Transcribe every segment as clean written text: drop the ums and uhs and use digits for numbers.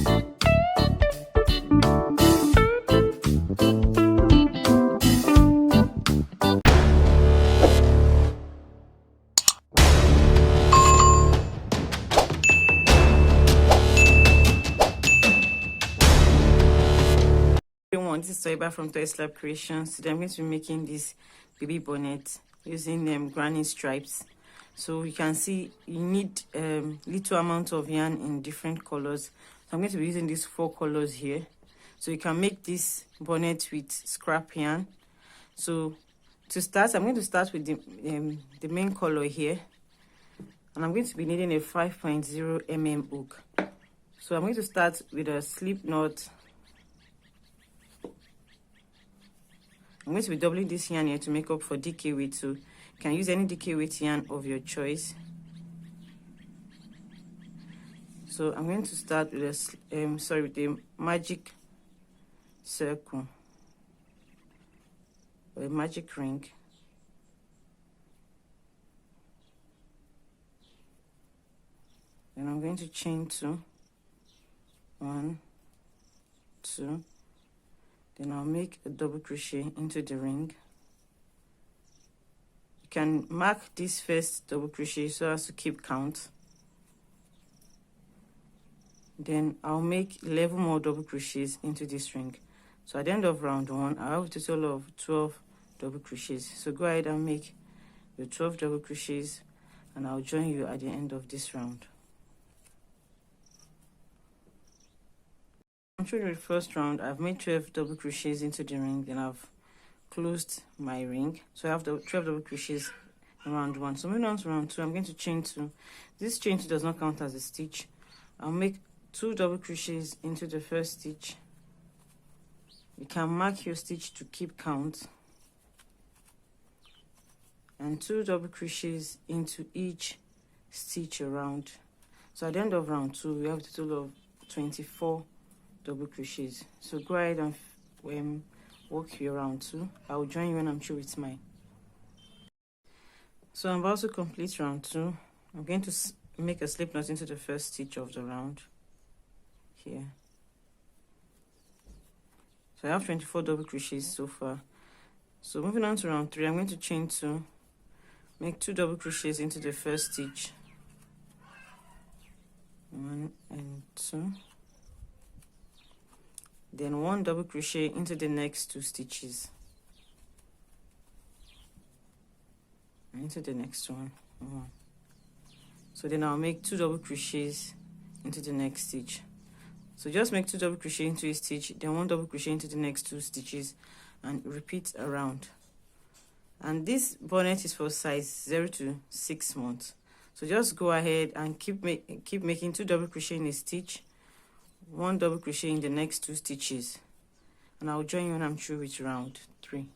This is Toyslab from Toyslab Creations. Today I'm going to be making this baby bonnet using granny stripes. So you can see you need little amount of yarn in different colors. So I'm going to be using these 4 colors here. So you can make this bonnet with scrap yarn. So to start, I'm going to start with the main color here, and I'm going to be needing a 5.0 mm hook. So I'm going to start with a slip knot. I'm going to be doubling this yarn here to make up for DK weight, so you can use any DK weight yarn of your choice. So I'm going to start with a magic circle or a magic ring. Then I'm going to chain 2, 1, 2. Then I'll make a double crochet into the ring. You can mark this first double crochet so as to keep count. Then I'll make 11 more double crochets into this ring. So at the end of round 1, I have a total of 12 double crochets. So go ahead and make your 12 double crochets, and I'll join you at the end of this round. Through the first round, I've made 12 double crochets into the ring, then I've closed my ring. So I have the 12 double crochets in round 1. So moving on to round 2, I'm going to chain 2. This chain 2 does not count as a stitch. I'll make 2 double crochets into the first stitch. You can mark your stitch to keep count, and 2 double crochets into each stitch around. So at the end of round 2, we have a total of 24 double crochets. So go ahead and work your round 2. I will join you when I'm through with mine. So I'm about to complete round 2. I'm going to make a slip knot into the first stitch of the round here. So I have 24 double crochets so far. So moving on to round 3, I'm going to chain 2, make 2 double crochets into the first stitch, 1 and 2. Then 1 double crochet into the next 2 stitches, into the next one. So then I'll make 2 double crochets into the next stitch. So just make 2 double crochet into a stitch, then 1 double crochet into the next 2 stitches, and repeat around. And this bonnet is for size 0 to 6 months. So just go ahead and keep making 2 double crochet in a stitch, 1 double crochet in the next 2 stitches, and I'll join you when I'm through with round 3.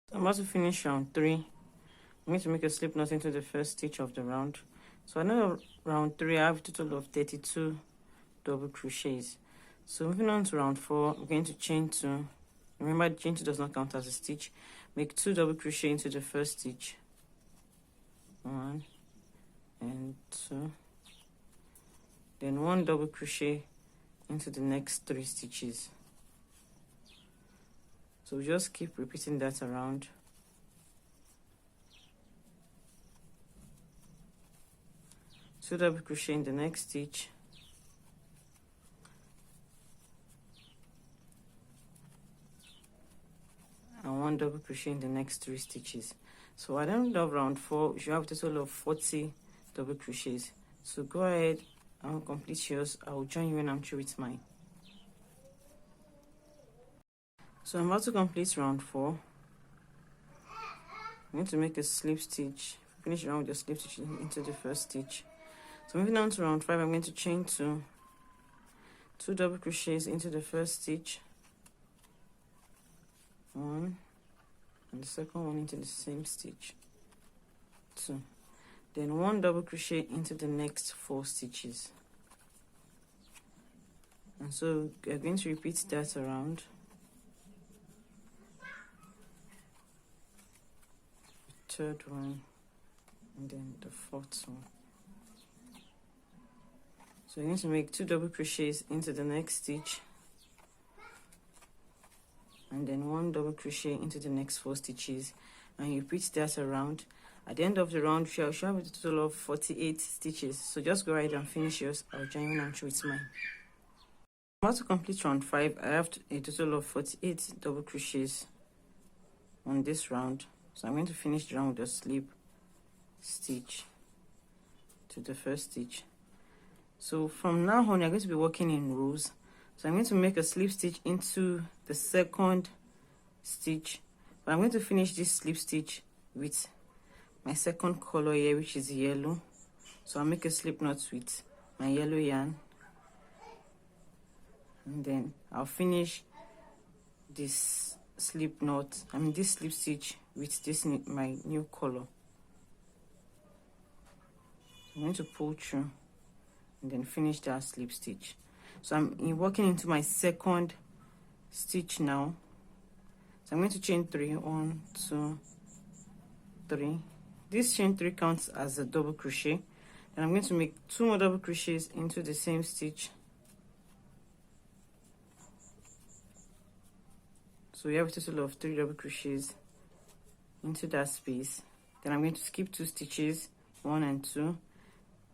So I'm about to finish round 3. I'm going to make a slip knot into the first stitch of the round. So another round 3, I have a total of 32 double crochets. So moving on to round 4, I'm going to chain 2. Remember, the chain 2 does not count as a stitch. Make 2 double crochet into the first stitch, 1 and 2. Then 1 double crochet into the next 3 stitches. So just keep repeating that around. Two double crochet in the next stitch, and 1 double crochet in the next 3 stitches. So at the end of round 4, you should have a total of 40 double crochets. So go ahead and complete yours. I will join you when I'm through with mine. So I'm about to complete round 4. I'm going to make a slip stitch, finish around with the slip stitch into the first stitch. So moving on to round 5, I'm going to chain 2 double crochets into the first stitch, 1, and the second one into the same stitch, 2. Then 1 double crochet into the next 4 stitches. And so we're going to repeat that around. The third one, and then the 4th one. So I'm going to make 2 double crochets into the next stitch, and then 1 double crochet into the next 4 stitches, and you repeat that around. At the end of the round, you shall have a total of 48 stitches. So just go ahead and finish yours. I'll join when I'm through with mine. I'm about to complete round 5. I have a total of 48 double crochets on this round. So I'm going to finish the round with a slip stitch to the first stitch. So from now on, you're going to be working in rows. So I'm going to make a slip stitch into the second stitch, but I'm going to finish this slip stitch with my second color here, which is yellow. So I'll make a slip knot with my yellow yarn, and then I'll finish this slip knot, this slip stitch with this my new color. I'm going to pull through and then finish that slip stitch. So I'm working into my second stitch now. So I'm going to chain 3, 1, 2, 3. This chain 3 counts as a double crochet, and I'm going to make 2 more double crochets into the same stitch. So we have a total of 3 double crochets into that space. Then I'm going to skip 2 stitches, 1 and 2,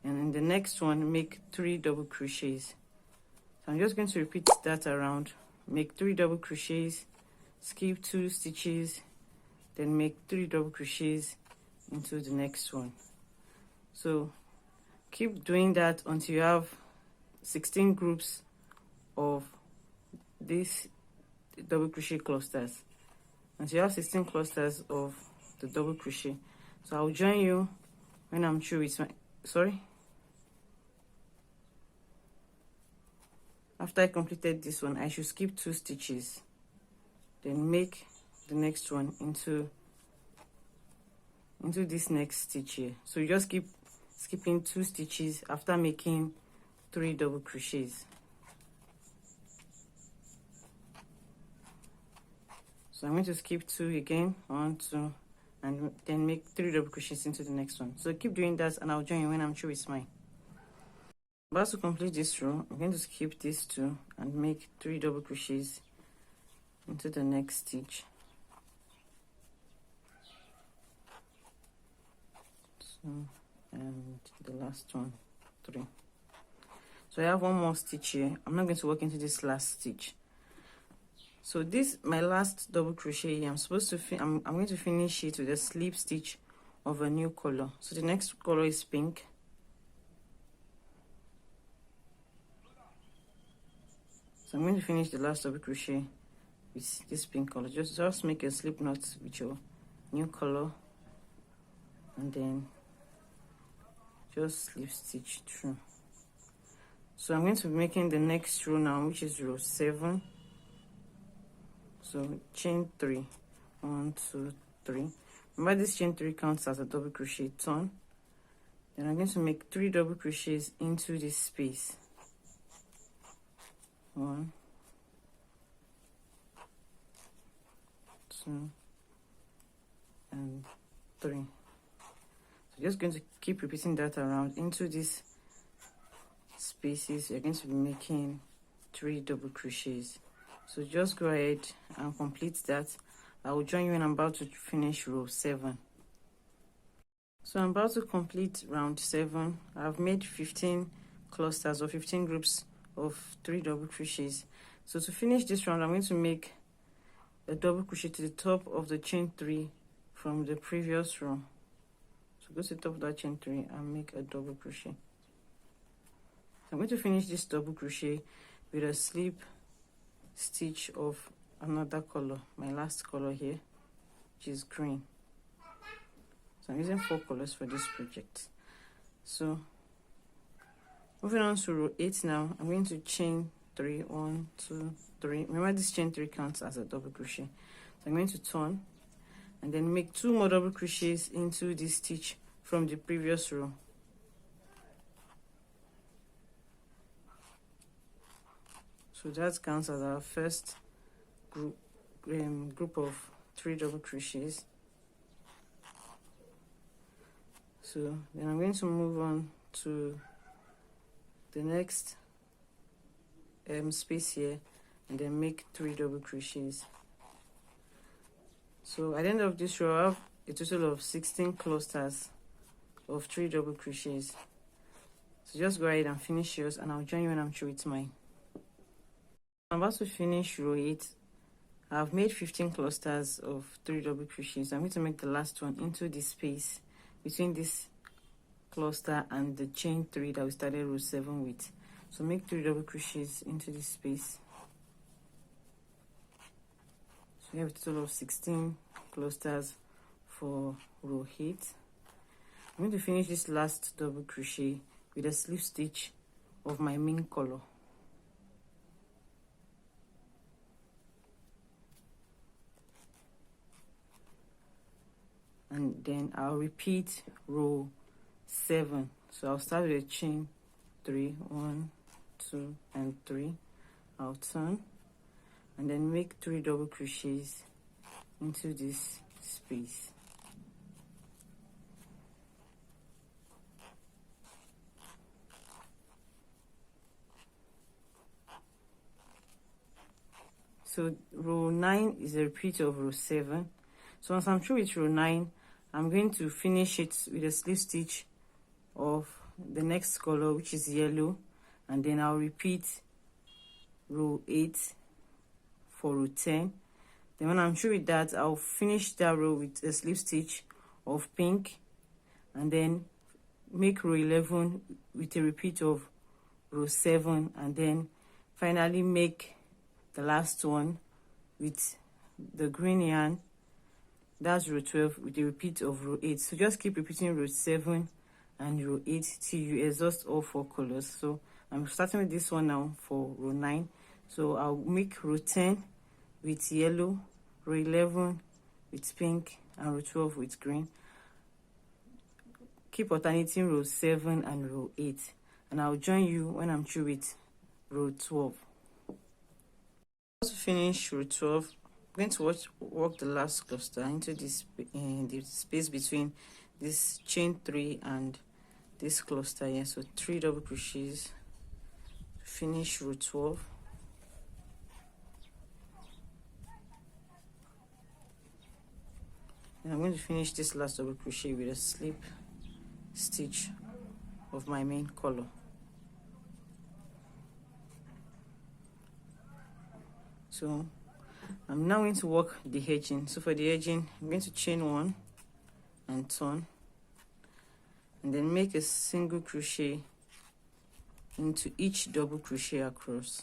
and in the next one make 3 double crochets. So I'm just going to repeat that around. Make 3 double crochets, skip 2 stitches, then make 3 double crochets into the next one. So keep doing that until you have 16 groups of these double crochet clusters. Until you have 16 clusters of the double crochet. So I'll join you when I'm through with my after I completed this one, I should skip 2 stitches, then make the next one into this next stitch here. So you just keep skipping 2 stitches after making 3 double crochets. So I'm going to skip 2 again, 1, 2, and then make 3 double crochets into the next one. So keep doing that, and I'll join you when I'm through with mine. About to complete this row, I'm going to skip these 2 and make 3 double crochets into the next stitch. So, and the last one, 3. So I have 1 more stitch here. I'm not going to work into this last stitch. So this my last double crochet here. I'm going to finish it with a slip stitch of a new color. So the next color is pink. So I'm going to finish the last double crochet with this pink color. Just make a slip knot with your new color, and then just slip stitch through. So I'm going to be making the next row now, which is row 7. So chain 3, 1, 2, 3. Remember, this chain 3 counts as a double crochet turn. Then I'm going to make 3 double crochets into this space. 1, 2, and 3. So just going to keep repeating that around into these spaces. You're going to be making 3 double crochets. So just go ahead and complete that. I will join you when I'm about to finish row 7. So I'm about to complete round 7. I've made 15 clusters or 15 groups of 3 double crochets. So to finish this round, I'm going to make a double crochet to the top of the chain 3 from the previous row. So go to the top of that chain 3 and make a double crochet. So I'm going to finish this double crochet with a slip stitch of another color, my last color here, which is green. So I'm using 4 colors for this project. So moving on to row 8 now, I'm going to chain 3, 1, 2, 3. Remember, this chain 3 counts as a double crochet. So I'm going to turn and then make 2 more double crochets into this stitch from the previous row. So that counts as our first group of 3 double crochets. So then I'm going to move on to the next space here and then make 3 double crochets. So at the end of this row I have a total of 16 clusters of 3 double crochets. So just go ahead and finish yours, and I'll join you when I'm through with mine. I'm about to finish row 8. I've made 15 clusters of 3 double crochets. I'm going to make the last one into the space between this cluster and the chain 3 that we started row 7 with. So make 3 double crochets into this space. So we have a total of 16 clusters for row 8. I'm going to finish this last double crochet with a slip stitch of my main color. And then I'll repeat row 7. So I'll start with a chain 3, 1, 2, and 3. I'll turn and then make 3 double crochets into this space. So row 9 is a repeat of row 7. So once I'm through with row 9, I'm going to finish it with a slip stitch of the next color, which is yellow, and then I'll repeat row 8 for row 10. Then when I'm through with that, I'll finish that row with a slip stitch of pink, and then make row 11 with a repeat of row 7, and then finally make the last one with the green yarn. That's row 12 with a repeat of row 8. So just keep repeating row 7 and row 8 till you exhaust all 4 colors. So I'm starting with this one now for row 9. So I'll make row 10 with yellow, row 11 with pink, and row 12 with green. Keep alternating row 7 and row 8, and I'll join you when I'm through with row 12. To finish row 12, I'm going to work the last cluster into this the space between this chain 3 and this cluster here. So 3 double crochets to finish row 12. And I'm going to finish this last double crochet with a slip stitch of my main color. So I'm now going to work the edging. So for the edging, I'm going to chain 1 and turn, and then make a single crochet into each double crochet across.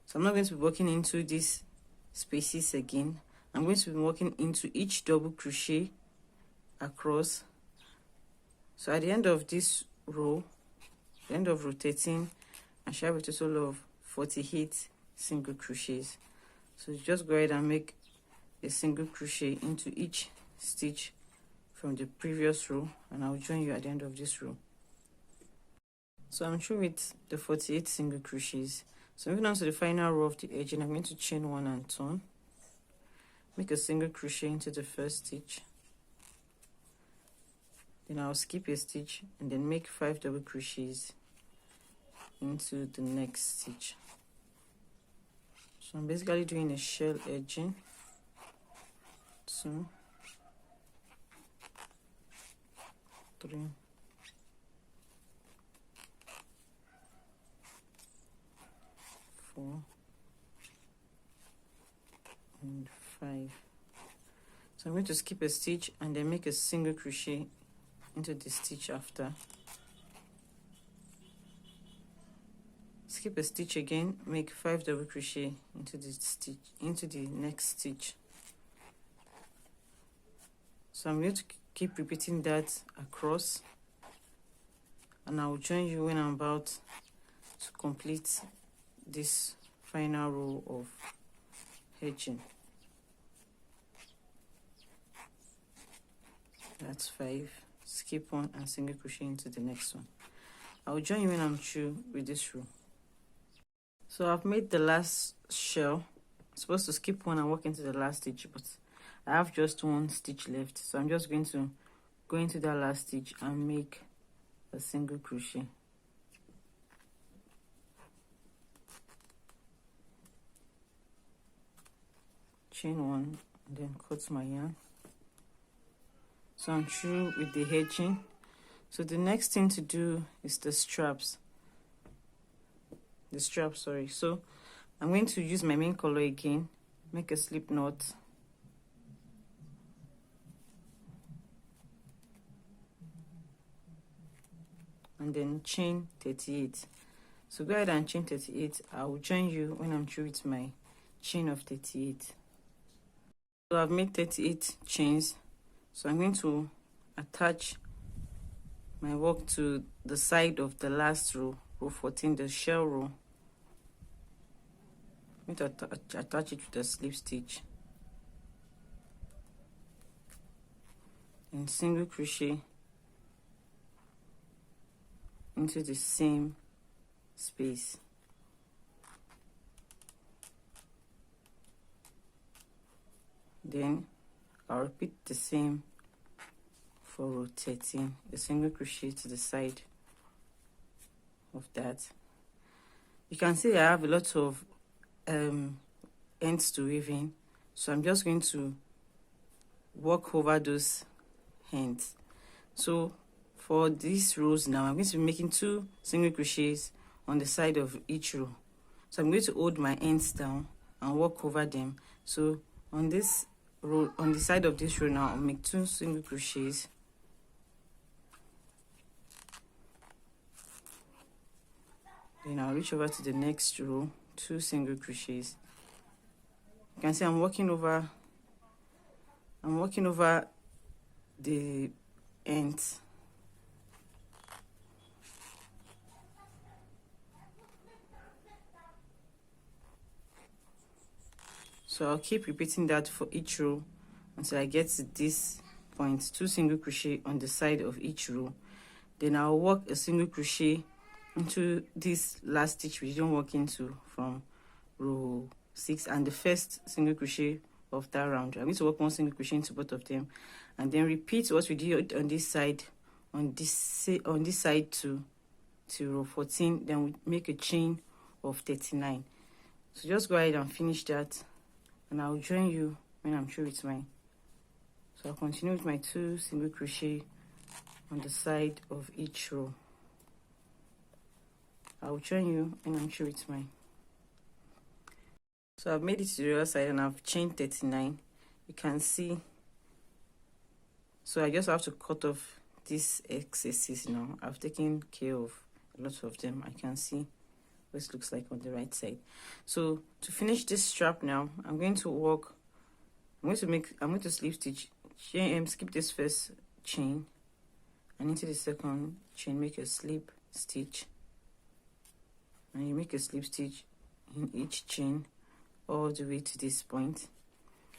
So I'm not going to be working into these spaces again. I'm going to be working into each double crochet across. So at the end of this row, the end of row 13, I shall have a total of 48 single crochets. So just go ahead and make a single crochet into each stitch from the previous row, and I'll join you at the end of this row. So I'm through with the 48 single crochets. So moving on to the final row of the edging, I'm going to chain 1 and turn, make a single crochet into the first stitch, then I'll skip a stitch and then make 5 double crochets into the next stitch. So I'm basically doing a shell edging. 2, 3, 4, and 5. So I'm going to skip a stitch and then make a single crochet into the stitch after. Skip a stitch again, make 5 double crochet into the stitch, into the next stitch. So I'm going to keep repeating that across, and I'll join you when I'm about to complete this final row of edging. That's 5. Skip 1 and single crochet into the next one. I'll join you when I'm through with this row. So I've made the last shell. I'm supposed to skip 1 and work into the last stitch, but I have just 1 stitch left. So I'm just going to go into that last stitch and make a single crochet. Chain one, and then cut my yarn. So I'm through with the edging. So the next thing to do is the straps. So I'm going to use my main color again, make a slip knot, and then chain 38. So go ahead and chain 38. I will join you when I'm through with my chain of 38. So I've made 38 chains. So I'm going to attach my work to the side of the last row, row 14, the shell row. I'm going to attach it with a slip stitch and single crochet into the same space. Then I'll repeat the same for row 13, a single crochet to the side of that. You can see I have a lot of ends to weave in, so I'm just going to work over those ends. So for these rows now, I'm going to be making 2 single crochets on the side of each row. So I'm going to hold my ends down and work over them. So on this row, on the side of this row now, I'll make 2 single crochets. Then I'll reach over to the next row, 2 single crochets. You can see I'm working over the ends. So I'll keep repeating that for each row until I get to this point, 2 single crochet on the side of each row. Then I'll work a single crochet into this last stitch we didn't work into from row 6 and the first single crochet of that round. I'm going to work 1 single crochet into both of them, and then repeat what we did on this side, on this side to row 14. Then we make a chain of 39. So just go ahead and finish that, and I'll join you when I'm through with mine. So I'll continue with my 2 single crochet on the side of each row. I'll join you when I'm through with mine. So I've made it to the other side and I've chained 39. You can see. So I just have to cut off these excesses now. I've taken care of a lot of them. I can see what it looks like on the right side. So to finish this strap now, I'm going to slip stitch, skip this first chain, and into the second chain make a slip stitch, and you make a slip stitch in each chain all the way to this point.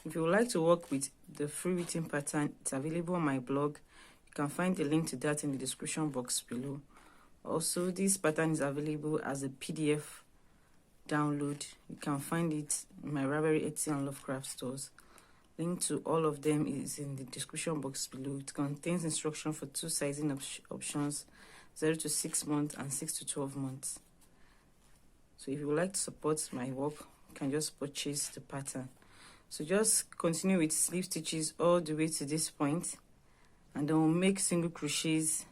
If you would like to work with the free written pattern, it's available on my blog. You can find the link to that in the description box below. Also, this pattern is available as a PDF download. You can find it in my Ravelry, Etsy, and Lovecraft stores. Link to all of them is in the description box below. It contains instruction for 2 sizing options, 0 to 6 months and 6 to 12 months. So if you would like to support my work, you can just purchase the pattern. So just continue with slip stitches all the way to this point, and then we'll make single crochets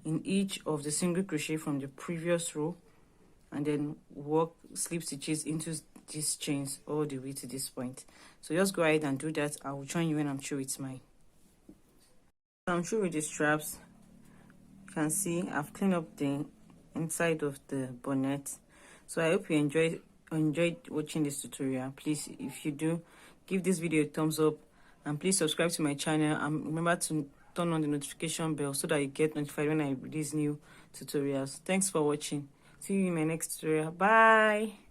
in each of the single crochet from the previous row, and then work slip stitches into these chains all the way to this point. So just go ahead and do that. I will join you when I'm through with mine. I'm through with the straps. You can see I've cleaned up the inside of the bonnet. So I hope you enjoyed watching this tutorial. Please, if you do, give this video a thumbs up, and please subscribe to my channel, and remember to turn on the notification bell so that you get notified when I release new tutorials. Thanks for watching. See you in my next tutorial. Bye.